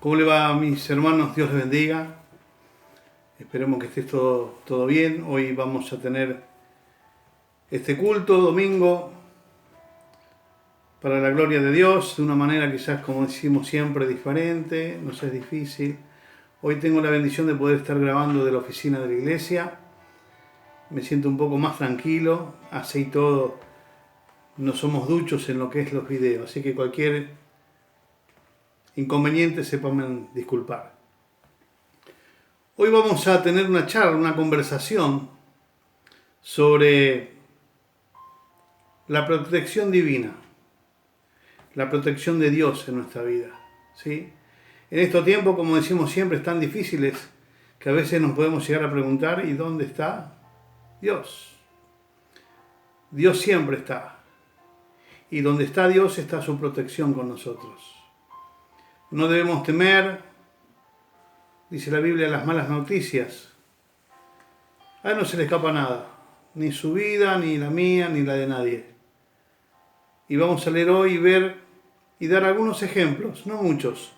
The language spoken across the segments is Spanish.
¿Cómo le va a mis hermanos? Dios les bendiga. Esperemos que esté todo bien. Hoy vamos a tener este culto domingo para la gloria de Dios, de una manera quizás, como decimos siempre, diferente, nos es difícil. Hoy tengo la bendición de poder estar grabando de la oficina de la iglesia. Me siento un poco más tranquilo, así todo. No somos duchos en lo que es los videos, así que cualquier inconveniente sepan disculpar. Hoy vamos a tener una charla, una conversación sobre la protección divina, la protección de Dios en nuestra vida, ¿sí? En estos tiempos, como decimos siempre, tan difíciles que a veces nos podemos llegar a preguntar, ¿y dónde está Dios? Dios siempre está. Y donde está Dios está su protección con nosotros. No debemos temer, dice la Biblia, las malas noticias. A él no se le escapa nada, ni su vida, ni la mía, ni la de nadie. Y vamos a leer hoy y ver y dar algunos ejemplos, no muchos,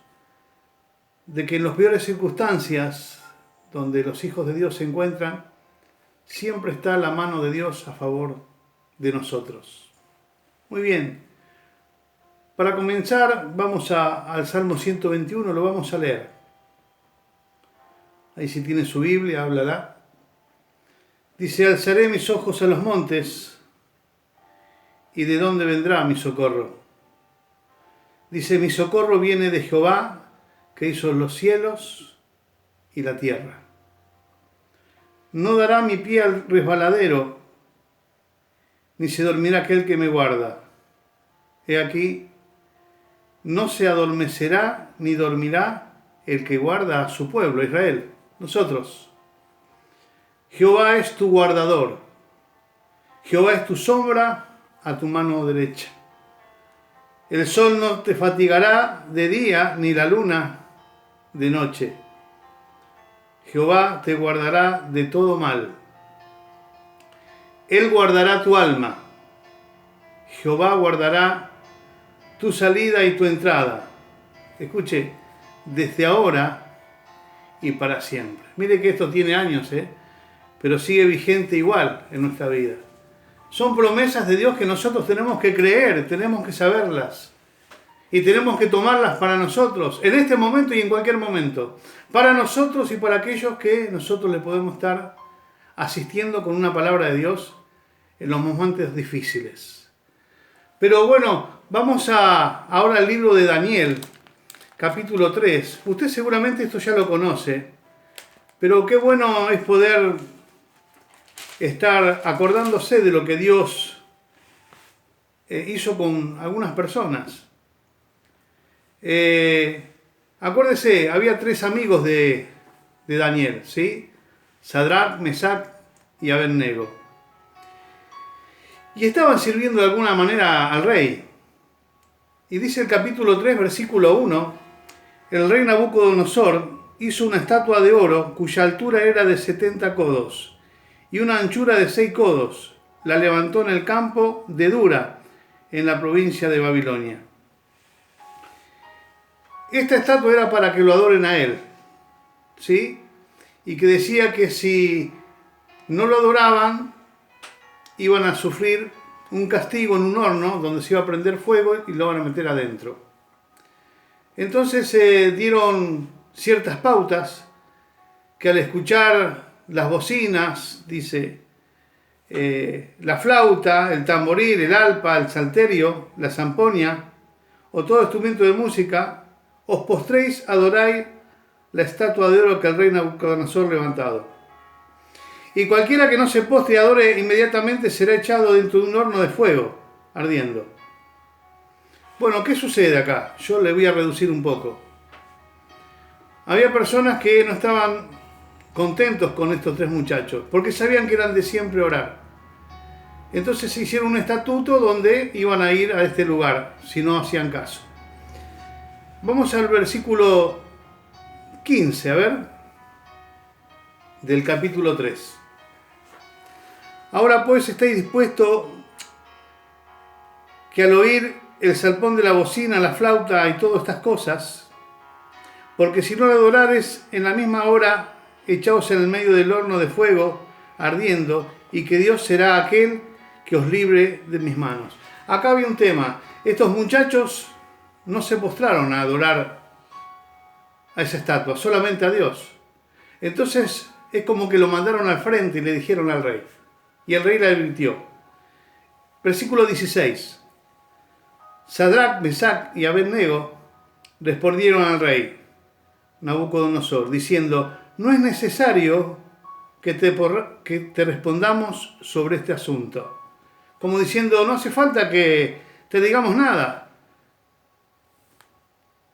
de que en las peores circunstancias donde los hijos de Dios se encuentran, siempre está la mano de Dios a favor de nosotros. Muy bien, para comenzar vamos al Salmo 121, lo vamos a leer. Ahí si tiene su Biblia, háblala. Dice, alzaré mis ojos a los montes, ¿y de dónde vendrá mi socorro? Dice, mi socorro viene de Jehová, que hizo los cielos y la tierra. No dará mi pie al resbaladero, ni se dormirá aquel que me guarda. He aquí, no se adormecerá ni dormirá el que guarda a su pueblo, Israel, nosotros. Jehová es tu guardador, Jehová es tu sombra a tu mano derecha. El sol no te fatigará de día, ni la luna de noche. Jehová te guardará de todo mal. Él guardará tu alma. Jehová guardará tu salida y tu entrada. Escuche, desde ahora y para siempre. Mire que esto tiene años, pero sigue vigente igual en nuestra vida. Son promesas de Dios que nosotros tenemos que creer, tenemos que saberlas. Y tenemos que tomarlas para nosotros, en este momento y en cualquier momento. Para nosotros y para aquellos que nosotros le podemos estar asistiendo con una palabra de Dios en los momentos difíciles. Pero bueno, vamos ahora al libro de Daniel, capítulo 3. Usted seguramente esto ya lo conoce, pero qué bueno es poder estar acordándose de lo que Dios hizo con algunas personas. Acuérdese, había 3 amigos de Daniel, ¿sí? Sadrach, Mesach y Abednego. Y estaban sirviendo de alguna manera al rey. Y dice el capítulo 3, versículo 1, el rey Nabucodonosor hizo una estatua de oro cuya altura era de 70 codos y una anchura de 6 codos. La levantó en el campo de Dura, en la provincia de Babilonia. Esta estatua era para que lo adoren a él, ¿sí? Y que decía que si no lo adoraban, iban a sufrir un castigo en un horno donde se iba a prender fuego y lo van a meter adentro. Entonces se dieron ciertas pautas que al escuchar las bocinas, dice, la flauta, el tamboril, el arpa, el salterio, la zampoña o todo instrumento de música, os postréis, adoráis la estatua de oro que el rey Nabucodonosor levantado. Y cualquiera que no se postre y adore inmediatamente será echado dentro de un horno de fuego, ardiendo. Bueno, ¿qué sucede acá? Yo le voy a reducir un poco. Había personas que no estaban contentos con estos 3 muchachos, porque sabían que eran de siempre orar. Entonces se hicieron un estatuto donde iban a ir a este lugar, si no hacían caso. Vamos al versículo 15, a ver, del capítulo 3. Ahora pues estáis dispuestos que al oír el salpón de la bocina, la flauta y todas estas cosas, Porque si no lo adorares, en la misma hora echaos en el medio del horno de fuego ardiendo, y que Dios será aquel que os libre de mis manos. Acá había un tema. Estos muchachos no se postraron a adorar a esa estatua, solamente a Dios. Entonces es como que lo mandaron al frente y le dijeron al rey. Y el rey le advirtió. Versículo 16. Sadrac, Mesac y Abednego respondieron al rey Nabucodonosor, diciendo: no es necesario que te respondamos sobre este asunto. Como diciendo, no hace falta que te digamos nada.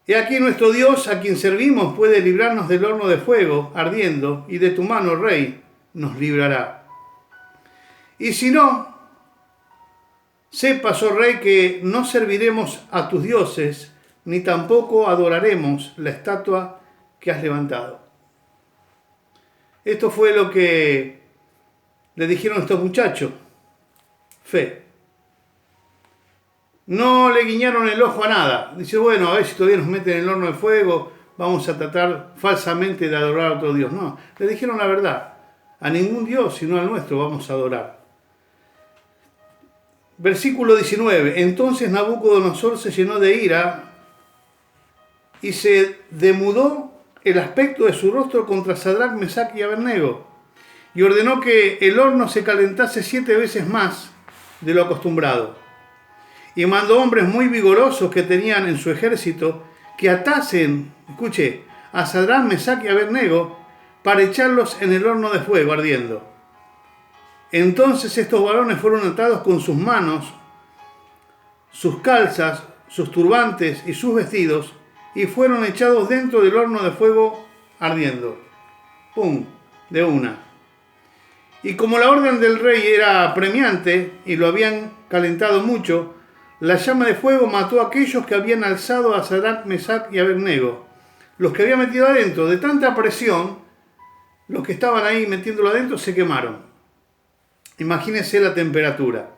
He aquí nuestro Dios, a quien servimos, puede librarnos del horno de fuego ardiendo, y de tu mano, rey, nos librará. Y si no, sepas, oh rey, que no serviremos a tus dioses, ni tampoco adoraremos la estatua que has levantado. Esto fue lo que le dijeron a estos muchachos. Fe. No le guiñaron el ojo a nada. Dice, bueno, a ver si todavía nos meten en el horno de fuego, vamos a tratar falsamente de adorar a otro Dios. No, le dijeron la verdad. A ningún Dios, sino al nuestro, vamos a adorar. Versículo 19. Entonces Nabucodonosor se llenó de ira y se demudó el aspecto de su rostro contra Sadrac, Mesac y Abednego, y ordenó que el horno se calentase 7 veces más de lo acostumbrado. Y mandó hombres muy vigorosos que tenían en su ejército que atasen, escuche, a Sadrac, Mesac y Abednego para echarlos en el horno de fuego ardiendo. Entonces estos varones fueron atados con sus manos, sus calzas, sus turbantes y sus vestidos, y fueron echados dentro del horno de fuego ardiendo. ¡Pum! De una. Y como la orden del rey era apremiante y lo habían calentado mucho, la llama de fuego mató a aquellos que habían alzado a Sadrac, Mesac y Abednego. Los que había metido adentro, de tanta presión, los que estaban ahí metiéndolo adentro se quemaron. Imagínense la temperatura.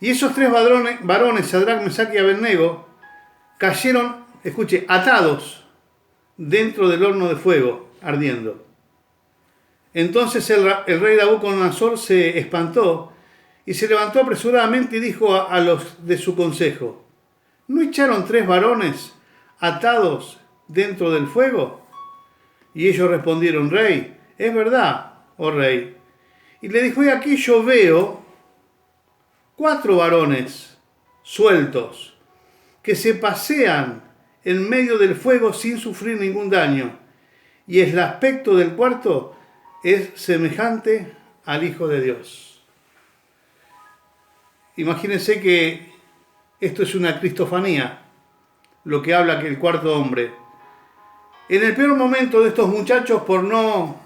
Y esos 3 varones, Sadrac, Mesac y Abednego, cayeron, escuche, atados dentro del horno de fuego ardiendo. Entonces el rey Nabucodonosor se espantó y se levantó apresuradamente y dijo a los de su consejo: ¿no echaron 3 varones atados dentro del fuego? Y ellos respondieron: rey, es verdad, oh rey. Y le dijo: y aquí yo veo 4 varones sueltos que se pasean en medio del fuego sin sufrir ningún daño, y el aspecto del cuarto es semejante al Hijo de Dios. Imagínense que esto es una cristofanía, lo que habla que el cuarto hombre. En el peor momento de estos muchachos, por no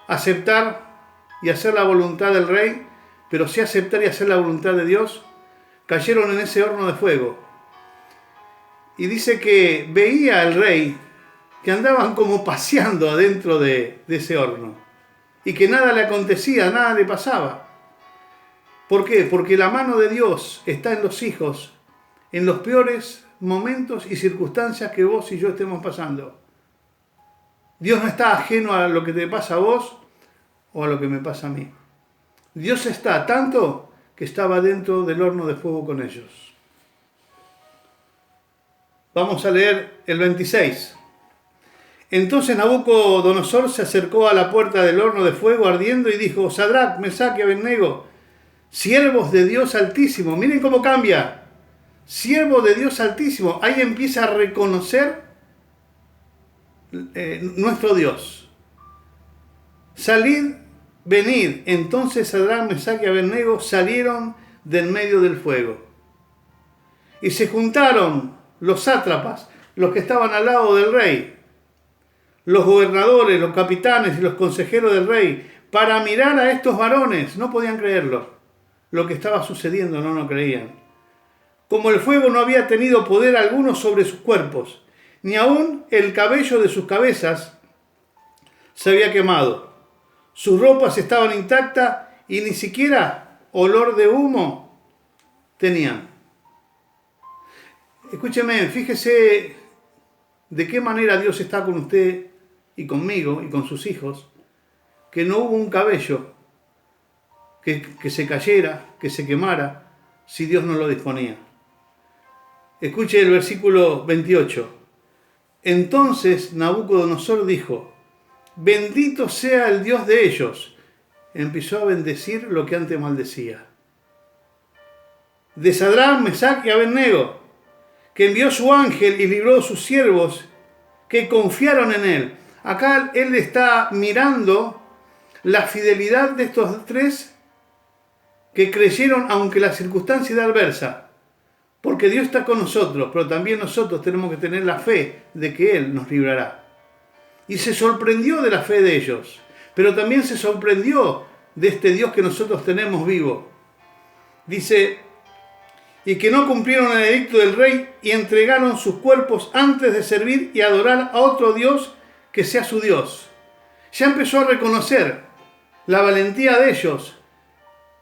aceptar y hacer la voluntad del rey, pero sí aceptar y hacer la voluntad de Dios, cayeron en ese horno de fuego. Y dice que veía el rey que andaban como paseando adentro de ese horno y que nada le acontecía, nada le pasaba. ¿Por qué? Porque la mano de Dios está en los hijos, en los peores momentos y circunstancias que vos y yo estemos pasando. Dios no está ajeno a lo que te pasa a vos o a lo que me pasa a mí. Dios está tanto que estaba dentro del horno de fuego con ellos. Vamos a leer el 26. Entonces Nabucodonosor se acercó a la puerta del horno de fuego ardiendo y dijo: Sadrac, Mesac y Abednego, siervos de Dios Altísimo. Miren cómo cambia. Siervo de Dios Altísimo. Ahí empieza a reconocer nuestro Dios. Salid, venid. Entonces Sadrac, Mesac y Abednego salieron del medio del fuego. Y se juntaron los sátrapas, los que estaban al lado del rey, los gobernadores, los capitanes y los consejeros del rey, para mirar a estos varones. No podían creerlo. Lo que estaba sucediendo no lo creían. Como el fuego no había tenido poder alguno sobre sus cuerpos, ni aún el cabello de sus cabezas se había quemado. Sus ropas estaban intactas y ni siquiera olor de humo tenían. Escúcheme, fíjese de qué manera Dios está con usted y conmigo y con sus hijos, que no hubo un cabello que se cayera, que se quemara, si Dios no lo disponía. Escuche el versículo 28. Entonces Nabucodonosor dijo: bendito sea el Dios de ellos. Empezó a bendecir lo que antes maldecía. De Sadrach, Mesach y Abednego, que envió su ángel y libró a sus siervos que confiaron en él. Acá él está mirando la fidelidad de estos tres que creyeron aunque la circunstancia era adversa. Porque Dios está con nosotros, pero también nosotros tenemos que tener la fe de que Él nos librará. Y se sorprendió de la fe de ellos, pero también se sorprendió de este Dios que nosotros tenemos vivo. Dice, y que no cumplieron el edicto del rey y entregaron sus cuerpos antes de servir y adorar a otro Dios que sea su Dios. Ya empezó a reconocer la valentía de ellos,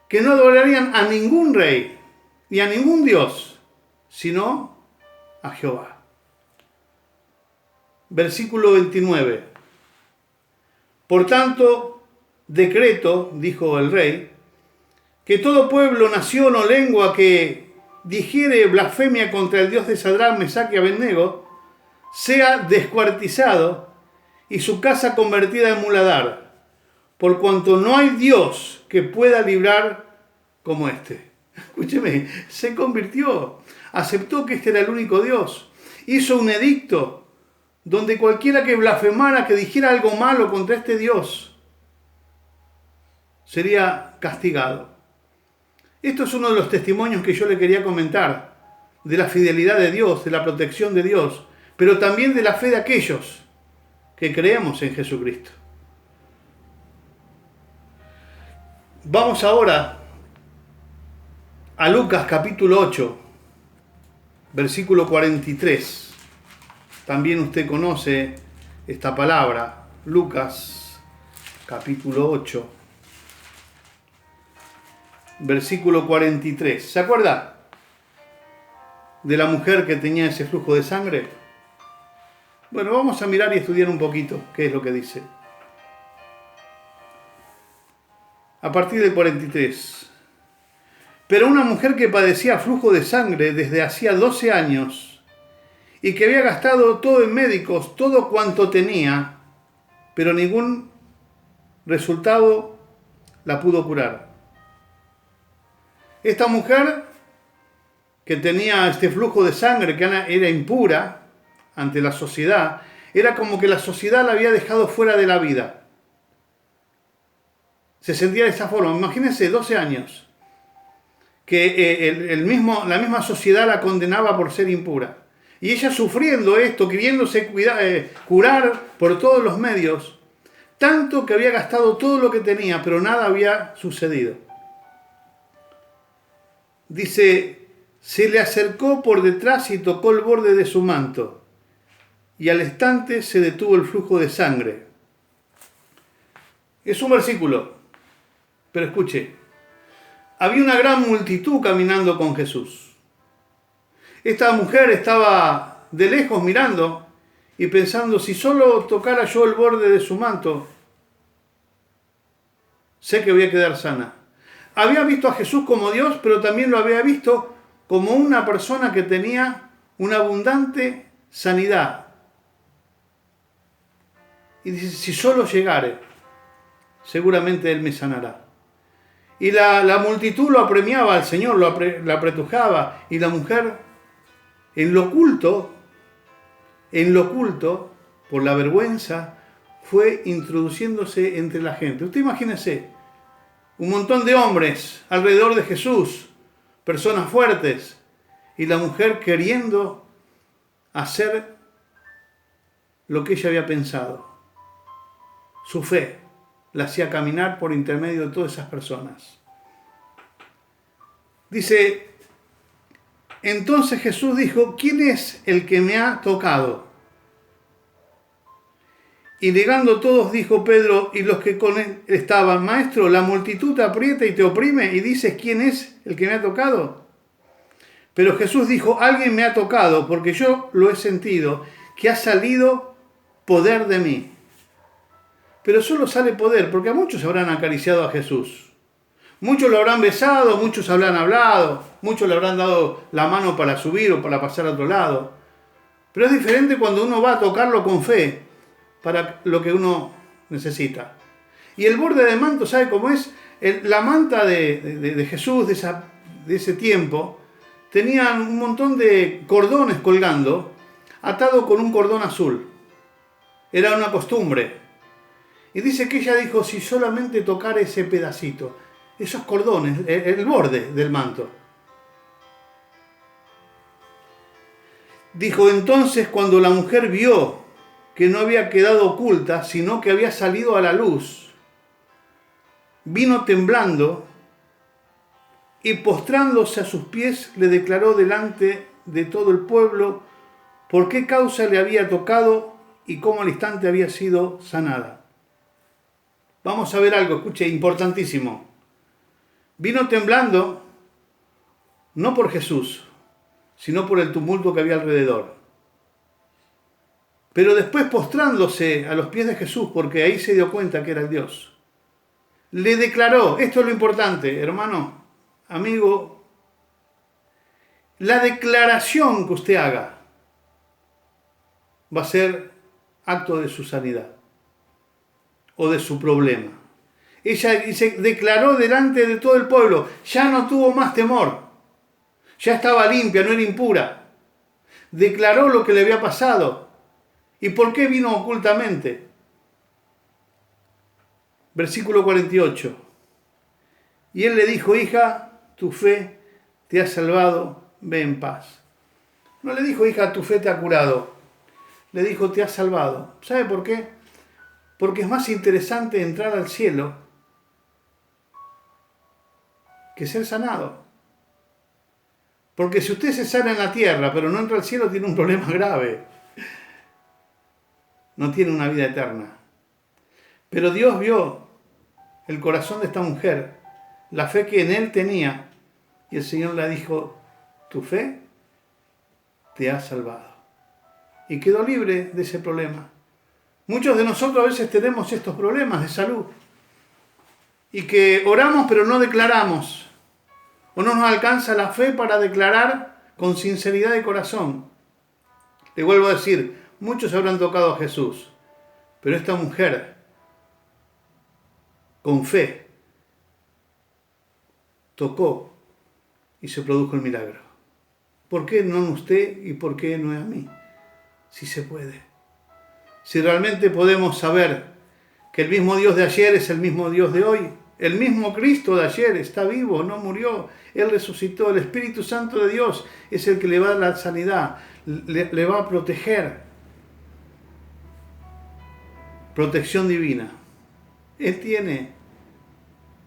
que no adorarían a ningún rey ni a ningún Dios, sino a Jehová. Versículo 29. Por tanto, decreto, dijo el rey, que todo pueblo, nación o lengua que dijere blasfemia contra el Dios de Sadrach, Mesach y Abednego, sea descuartizado y su casa convertida en muladar, por cuanto no hay Dios que pueda librar como este. Escúcheme, se convirtió, aceptó que este era el único Dios, hizo un edicto donde cualquiera que blasfemara, que dijera algo malo contra este Dios, sería castigado. Esto es uno de los testimonios que yo le quería comentar, de la fidelidad de Dios, de la protección de Dios, pero también de la fe de aquellos que creemos en Jesucristo. Vamos ahora a Lucas capítulo 8, versículo 43. También usted conoce esta palabra, Lucas capítulo 8, versículo 43. ¿Se acuerda de la mujer que tenía ese flujo de sangre? Bueno, vamos a mirar y estudiar un poquito qué es lo que dice. A partir del 43. Pero una mujer que padecía flujo de sangre desde hacía 12 años y que había gastado todo en médicos, todo cuanto tenía, pero ningún resultado la pudo curar. Esta mujer que tenía este flujo de sangre, que era impura ante la sociedad, era como que la sociedad la había dejado fuera de la vida. Se sentía de esa forma. Imagínense, 12 años, que la misma sociedad la condenaba por ser impura. Y ella sufriendo esto, queriéndose curar por todos los medios, tanto que había gastado todo lo que tenía, pero nada había sucedido. Dice, se le acercó por detrás y tocó el borde de su manto, y al instante se detuvo el flujo de sangre. Es un versículo, pero escuche, había una gran multitud caminando con Jesús. Esta mujer estaba de lejos mirando y pensando, si solo tocara yo el borde de su manto, sé que voy a quedar sana. Había visto a Jesús como Dios, pero también lo había visto como una persona que tenía una abundante sanidad. Y dice, si solo llegare, seguramente Él me sanará. Y la multitud lo apremiaba al Señor, la apretujaba, y la mujer, en lo oculto, por la vergüenza, fue introduciéndose entre la gente. Usted imagínese, un montón de hombres alrededor de Jesús, personas fuertes, y la mujer queriendo hacer lo que ella había pensado. Su fe la hacía caminar por intermedio de todas esas personas. Dice, entonces Jesús dijo, ¿quién es el que me ha tocado? Y negando todos, dijo Pedro y los que con él estaban, Maestro, la multitud te aprieta y te oprime y dices, ¿quién es el que me ha tocado? Pero Jesús dijo, alguien me ha tocado porque yo lo he sentido, que ha salido poder de mí. Pero solo sale poder, porque a muchos habrán acariciado a Jesús. Muchos lo habrán besado, muchos habrán hablado, muchos le habrán dado la mano para subir o para pasar a otro lado. Pero es diferente cuando uno va a tocarlo con fe para lo que uno necesita. Y el borde del manto, ¿sabe cómo es? La manta de Jesús de ese tiempo tenían un montón de cordones colgando, atado con un cordón azul. Era una costumbre. Y dice que ella dijo, si solamente tocara ese pedacito, esos cordones, el borde del manto. Dijo, entonces cuando la mujer vio que no había quedado oculta, sino que había salido a la luz, vino temblando y postrándose a sus pies le declaró delante de todo el pueblo por qué causa le había tocado y cómo al instante había sido sanada. Vamos a ver algo, escuche, importantísimo. Vino temblando, no por Jesús, sino por el tumulto que había alrededor. Pero después postrándose a los pies de Jesús, porque ahí se dio cuenta que era el Dios, le declaró, esto es lo importante, hermano, amigo, la declaración que usted haga va a ser acto de su sanidad o de su problema. Ella se declaró delante de todo el pueblo, ya no tuvo más temor, ya estaba limpia, no era impura. Declaró lo que le había pasado. ¿Y por qué vino ocultamente? Versículo 48. Y él le dijo, hija, tu fe te ha salvado, ve en paz. No le dijo, hija, tu fe te ha curado. Le dijo, te ha salvado. ¿Sabe por qué? Porque es más interesante entrar al cielo que ser sanado. Porque si usted se sana en la tierra, pero no entra al cielo, tiene un problema grave. No tiene una vida eterna. Pero Dios vio el corazón de esta mujer, la fe que en él tenía, y el Señor le dijo, tu fe te ha salvado. Y quedó libre de ese problema. Muchos de nosotros a veces tenemos estos problemas de salud y que oramos pero no declaramos, o no nos alcanza la fe para declarar con sinceridad de corazón. Le vuelvo a decir, muchos habrán tocado a Jesús, pero esta mujer, con fe, tocó y se produjo el milagro. ¿Por qué no en usted y por qué no en mí? Si se puede. Si realmente podemos saber que el mismo Dios de ayer es el mismo Dios de hoy, el mismo Cristo de ayer está vivo, no murió, Él resucitó, el Espíritu Santo de Dios es el que le va a dar la sanidad, le va a proteger. Protección divina. Él tiene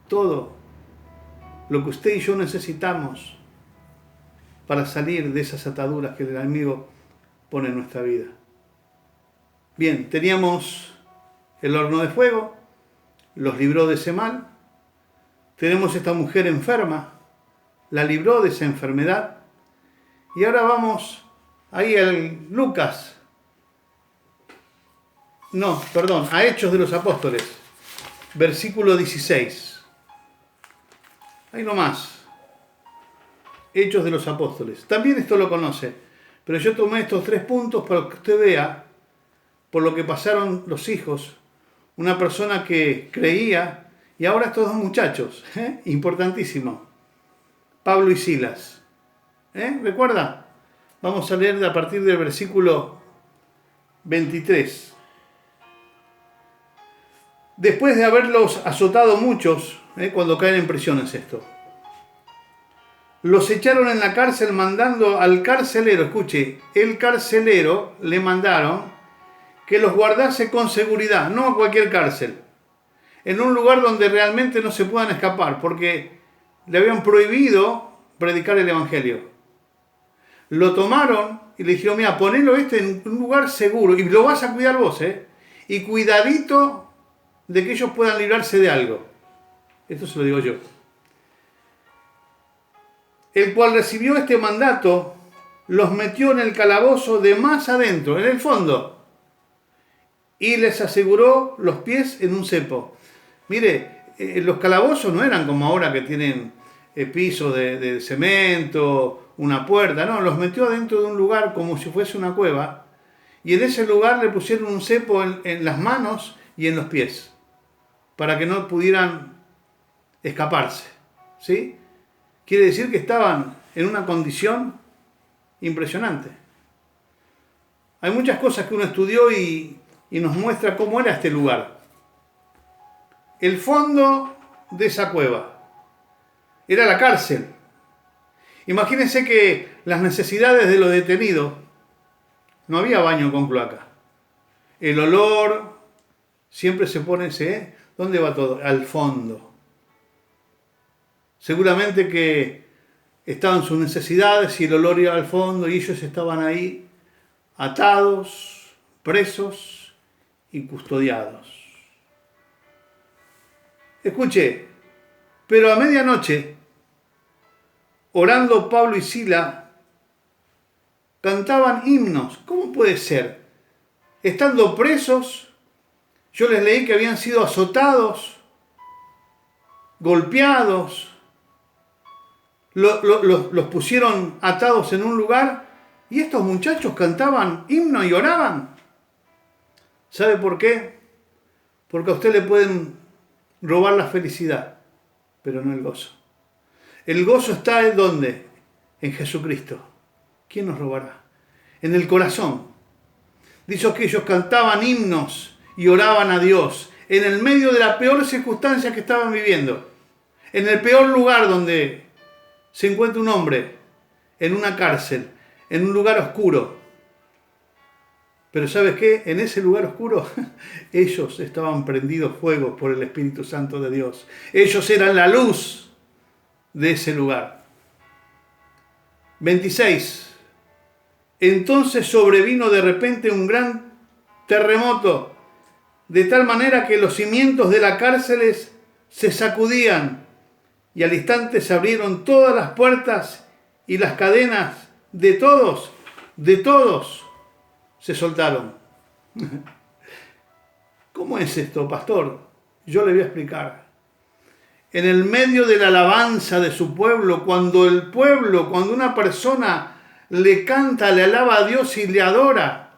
todo lo que usted y yo necesitamos para salir de esas ataduras que el enemigo pone en nuestra vida. Bien, teníamos el horno de fuego, los libró de ese mal. Tenemos esta mujer enferma, la libró de esa enfermedad. Y ahora vamos ahí al Lucas. No, perdón, a Hechos de los Apóstoles, versículo 16. Ahí nomás. Hechos de los Apóstoles. También esto lo conoce, pero yo tomé estos 3 puntos para que usted vea por lo que pasaron los hijos. Una persona que creía, y ahora estos 2 muchachos, importantísimo. Pablo y Silas. ¿Recuerda? Vamos a leer a partir del versículo 23. Después de haberlos azotado muchos, cuando caen en prisión es esto, los echaron en la cárcel mandando al carcelero, escuche, el carcelero le mandaron que los guardase con seguridad, no a cualquier cárcel, en un lugar donde realmente no se puedan escapar, porque le habían prohibido predicar el Evangelio. Lo tomaron y le dijeron, mira, ponelo en un lugar seguro, y lo vas a cuidar vos, y cuidadito de que ellos puedan librarse de algo. Esto se lo digo yo. El cual recibió este mandato los metió en el calabozo de más adentro, en el fondo, y les aseguró los pies en un cepo. Mire, los calabozos no eran como ahora que tienen piso de cemento, una puerta, no, los metió adentro de un lugar como si fuese una cueva, y en ese lugar le pusieron un cepo en las manos y en los pies, para que no pudieran escaparse, ¿sí? Quiere decir que estaban en una condición impresionante. Hay muchas cosas que uno estudió y nos muestra cómo era este lugar. El fondo de esa cueva era la cárcel. Imagínense que las necesidades de los detenidos, no había baño con cloaca. El olor siempre se pone ese, ¿dónde va todo? Al fondo. Seguramente que estaban sus necesidades y el olor iba al fondo y ellos estaban ahí atados, presos y custodiados. Escuche, pero a medianoche, orando Pablo y Sila, cantaban himnos. ¿Cómo puede ser? Estando presos, yo les leí que habían sido azotados, golpeados, los pusieron atados en un lugar y estos muchachos cantaban himnos y oraban. ¿Sabe por qué? Porque a usted le pueden robar la felicidad, pero no el gozo. El gozo está ¿en dónde? En Jesucristo. ¿Quién nos robará? En el corazón. Dice que ellos cantaban himnos y oraban a Dios en el medio de la peor circunstancia que estaban viviendo. En el peor lugar donde se encuentra un hombre, en una cárcel, en un lugar oscuro. Pero ¿sabes qué? En ese lugar oscuro ellos estaban prendidos fuego por el Espíritu Santo de Dios. Ellos eran la luz de ese lugar. 26. Entonces sobrevino de repente un gran terremoto, de tal manera que los cimientos de las cárceles se sacudían y al instante se abrieron todas las puertas y las cadenas de todos se soltaron. ¿Cómo es esto, pastor? Yo le voy a explicar. En el medio de la alabanza de su pueblo, cuando una persona le canta, le alaba a Dios y le adora,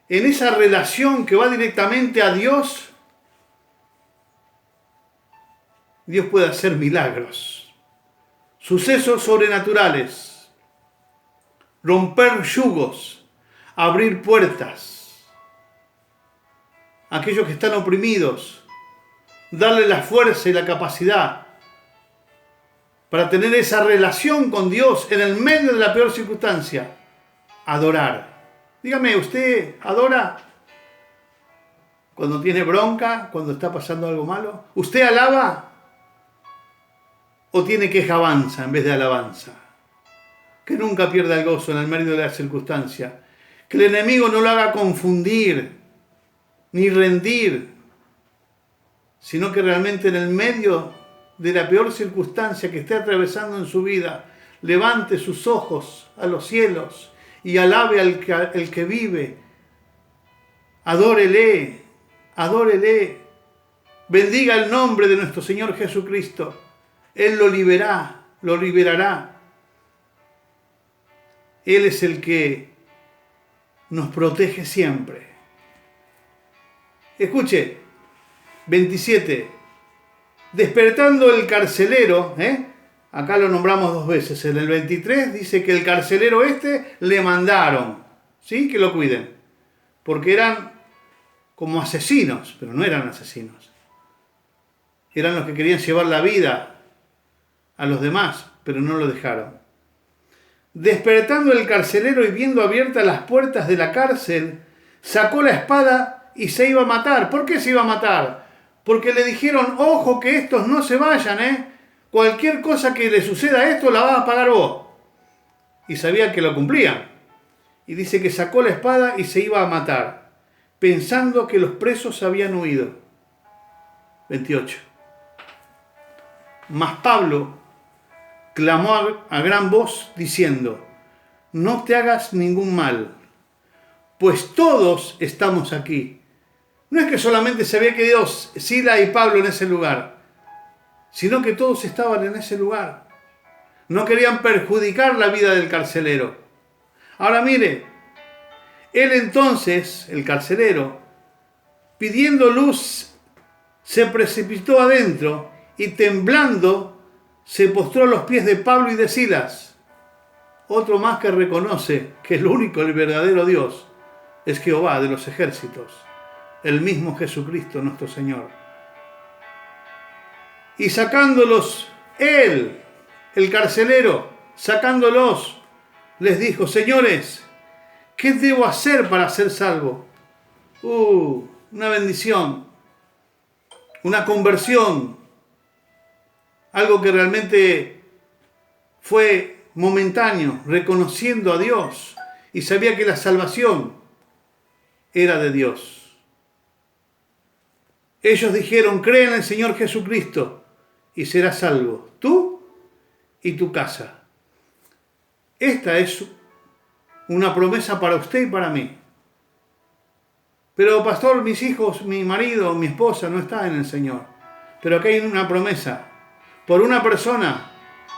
en esa relación que va directamente a Dios, Dios puede hacer milagros, sucesos sobrenaturales, romper yugos, abrir puertas. Aquellos que están oprimidos, darle la fuerza y la capacidad para tener esa relación con Dios en el medio de la peor circunstancia. Adorar. Dígame, ¿usted adora cuando tiene bronca, cuando está pasando algo malo? ¿Usted alaba o tiene quejabanza en vez de alabanza? Que nunca pierda el gozo en el medio de la circunstancia. Que el enemigo no lo haga confundir ni rendir, sino que realmente en el medio de la peor circunstancia que esté atravesando en su vida, levante sus ojos a los cielos y alabe al que vive. Adórele, adórele. Bendiga el nombre de nuestro Señor Jesucristo. Él lo liberará. Él es el que nos protege siempre. Escuche, 27. Despertando el carcelero, acá lo nombramos 2 veces. En el 23 dice que el carcelero le mandaron, ¿sí? Que lo cuiden. Porque eran como asesinos, pero no eran asesinos. Eran los que querían llevar la vida a los demás, pero no lo dejaron. Despertando el carcelero y viendo abiertas las puertas de la cárcel, sacó la espada y se iba a matar. ¿Por qué se iba a matar? Porque le dijeron, ojo que estos no se vayan, Cualquier cosa que le suceda a esto la vas a pagar vos. Y sabía que lo cumplían. Y dice que sacó la espada y se iba a matar, pensando que los presos habían huido. 28. Mas Pablo clamó a gran voz diciendo, no te hagas ningún mal, pues todos estamos aquí. No es que solamente se había quedado Sila y Pablo en ese lugar, sino que todos estaban en ese lugar. No querían perjudicar la vida del carcelero. Ahora mire, él entonces, el carcelero, pidiendo luz, se precipitó adentro y temblando se postró a los pies de Pablo y de Silas. Otro más que reconoce que el único, el verdadero Dios, es Jehová de los ejércitos, el mismo Jesucristo nuestro Señor. Y sacándolos, él, el carcelero, sacándolos, les dijo: señores, ¿qué debo hacer para ser salvo? Una bendición, una conversión, algo que realmente fue momentáneo, reconociendo a Dios y sabía que la salvación era de Dios. Ellos dijeron: cree en el Señor Jesucristo y serás salvo, tú y tu casa. Esta es una promesa para usted y para mí. Pero pastor, mis hijos, mi marido, mi esposa no está en el Señor. Pero aquí hay una promesa por una persona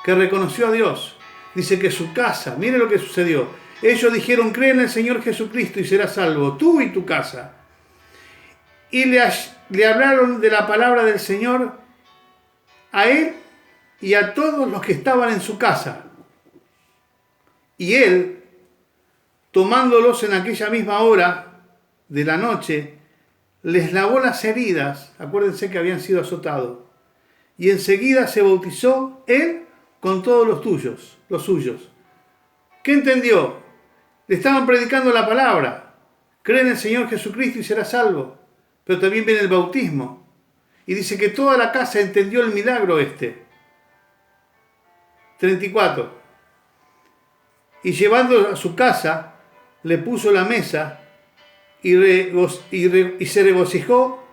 que reconoció a Dios. Dice que su casa, mire lo que sucedió. Ellos dijeron: cree en el Señor Jesucristo y serás salvo, tú y tu casa. Y le hablaron de la palabra del Señor a él y a todos los que estaban en su casa. Y él, tomándolos en aquella misma hora de la noche, les lavó las heridas. Acuérdense que habían sido azotados. Y enseguida se bautizó él con todos los suyos. ¿Qué entendió? Le estaban predicando la palabra. Cree en el Señor Jesucristo y serás salvo. Pero también viene el bautismo. Y dice que toda la casa entendió el milagro este. 34. Y llevando a su casa, le puso la mesa y se regocijó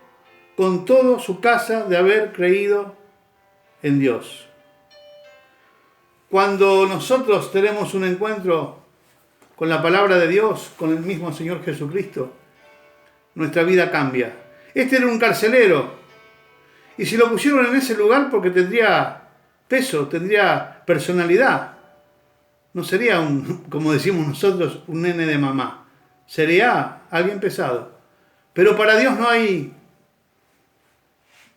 con toda su casa de haber creído en Dios. Cuando nosotros tenemos un encuentro con la palabra de Dios, con el mismo Señor Jesucristo, nuestra vida cambia. Este era un carcelero, y si lo pusieron en ese lugar porque tendría peso, tendría personalidad. No sería como decimos nosotros, un nene de mamá. Sería alguien pesado. Pero para Dios no hay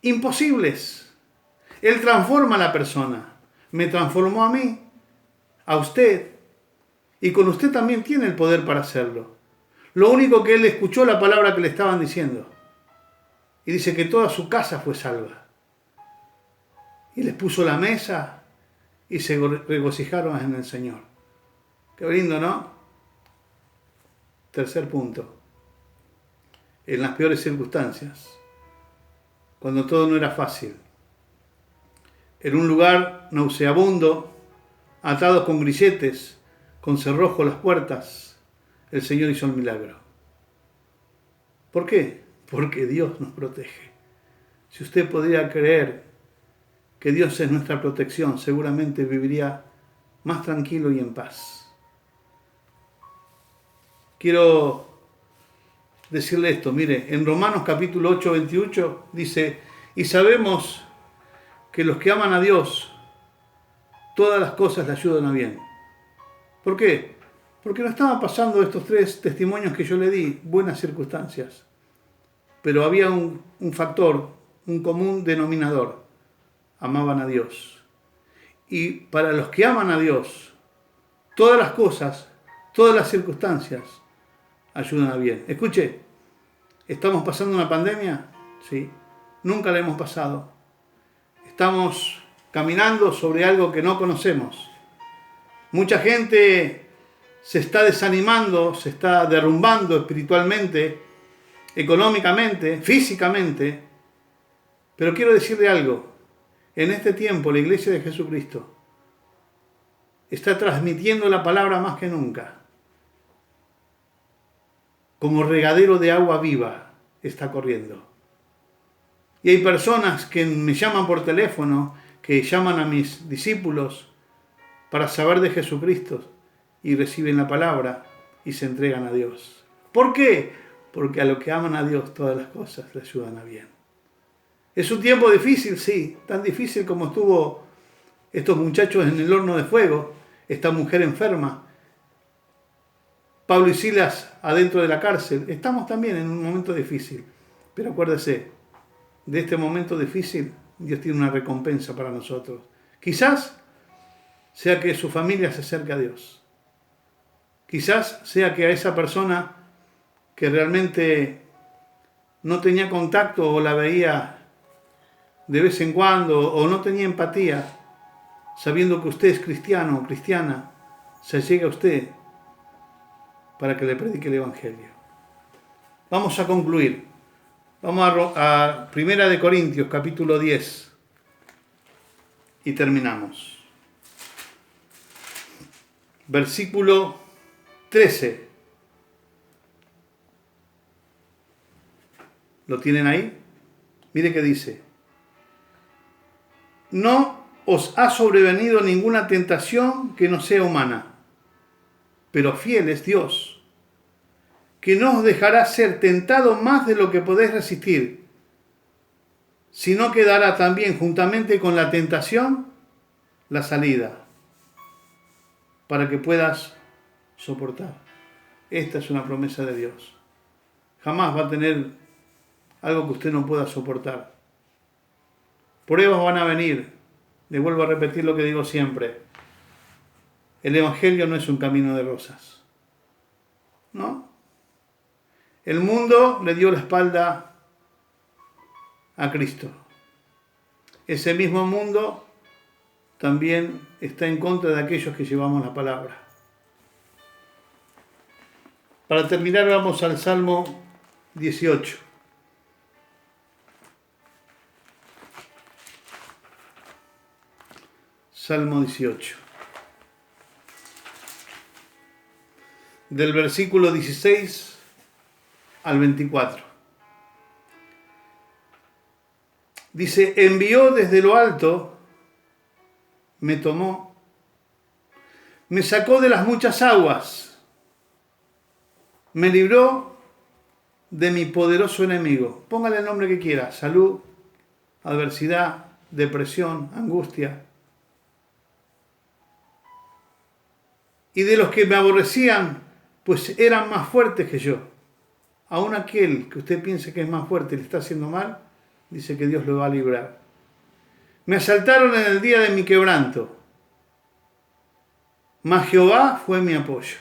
imposibles. Él transforma a la persona. Me transformó a mí, a usted, y con usted también tiene el poder para hacerlo. Lo único que él escuchó la palabra que le estaban diciendo. Y dice que toda su casa fue salva. Y les puso la mesa y se regocijaron en el Señor. Qué lindo, ¿no? Tercer punto. En las peores circunstancias, cuando todo no era fácil, en un lugar nauseabundo, atados con grilletes, con cerrojo las puertas, el Señor hizo el milagro. ¿Por qué? Porque Dios nos protege. Si usted podría creer que Dios es nuestra protección, seguramente viviría más tranquilo y en paz. Quiero decirle esto, mire, en Romanos capítulo 8, 28 dice: y sabemos que los que aman a Dios, todas las cosas le ayudan a bien. ¿Por qué? Porque no estaban pasando estos tres testimonios que yo le di, buenas circunstancias. Pero había un factor, un común denominador. Amaban a Dios. Y para los que aman a Dios, todas las cosas, todas las circunstancias ayudan a bien. Escuche, ¿estamos pasando una pandemia? Sí, nunca la hemos pasado. Estamos caminando sobre algo que no conocemos. Mucha gente se está desanimando, se está derrumbando espiritualmente, económicamente, físicamente. Pero quiero decirle algo. En este tiempo la Iglesia de Jesucristo está transmitiendo la palabra más que nunca. Como regadero de agua viva está corriendo. Y hay personas que me llaman por teléfono, que llaman a mis discípulos para saber de Jesucristo. y reciben la palabra y se entregan a Dios. ¿Por qué? Porque a los que aman a Dios todas las cosas les ayudan a bien. Es un tiempo difícil, sí, tan difícil como estuvo estos muchachos en el horno de fuego, esta mujer enferma, Pablo y Silas adentro de la cárcel. Estamos también en un momento difícil, pero acuérdese, de este momento difícil Dios tiene una recompensa para nosotros. Quizás sea que su familia se acerque a Dios. Quizás sea que a esa persona que realmente no tenía contacto o la veía de vez en cuando o no tenía empatía, sabiendo que usted es cristiano o cristiana, se llega a usted para que le predique el Evangelio. Vamos a concluir. Vamos a 1 de Corintios, capítulo 10, y terminamos. Versículo 13. ¿Lo tienen ahí? Mire qué dice. No os ha sobrevenido ninguna tentación que no sea humana, pero fiel es Dios, que no os dejará ser tentado más de lo que podéis resistir, sino que dará también juntamente con la tentación la salida, para que puedas soportar. Esta es una promesa de Dios. Jamás va a tener algo que usted no pueda soportar. Pruebas van a venir. Le vuelvo a repetir lo que digo siempre. El Evangelio no es un camino de rosas. ¿No? El mundo le dio la espalda a Cristo. Ese mismo mundo también está en contra de aquellos que llevamos la palabra. Para terminar vamos al Salmo 18. Salmo 18. Del versículo 16 al 24. Dice, envió desde lo alto, me tomó, me sacó de las muchas aguas, me libró de mi poderoso enemigo. Póngale el nombre que quiera, salud, adversidad, depresión, angustia. Y de los que me aborrecían, pues eran más fuertes que yo. Aún aquel que usted piense que es más fuerte y le está haciendo mal, dice que Dios lo va a librar. Me asaltaron en el día de mi quebranto, mas Jehová fue mi apoyo.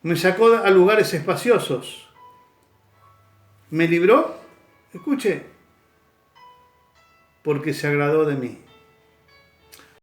Me sacó a lugares espaciosos. Me libró, escuche, porque se agradó de mí.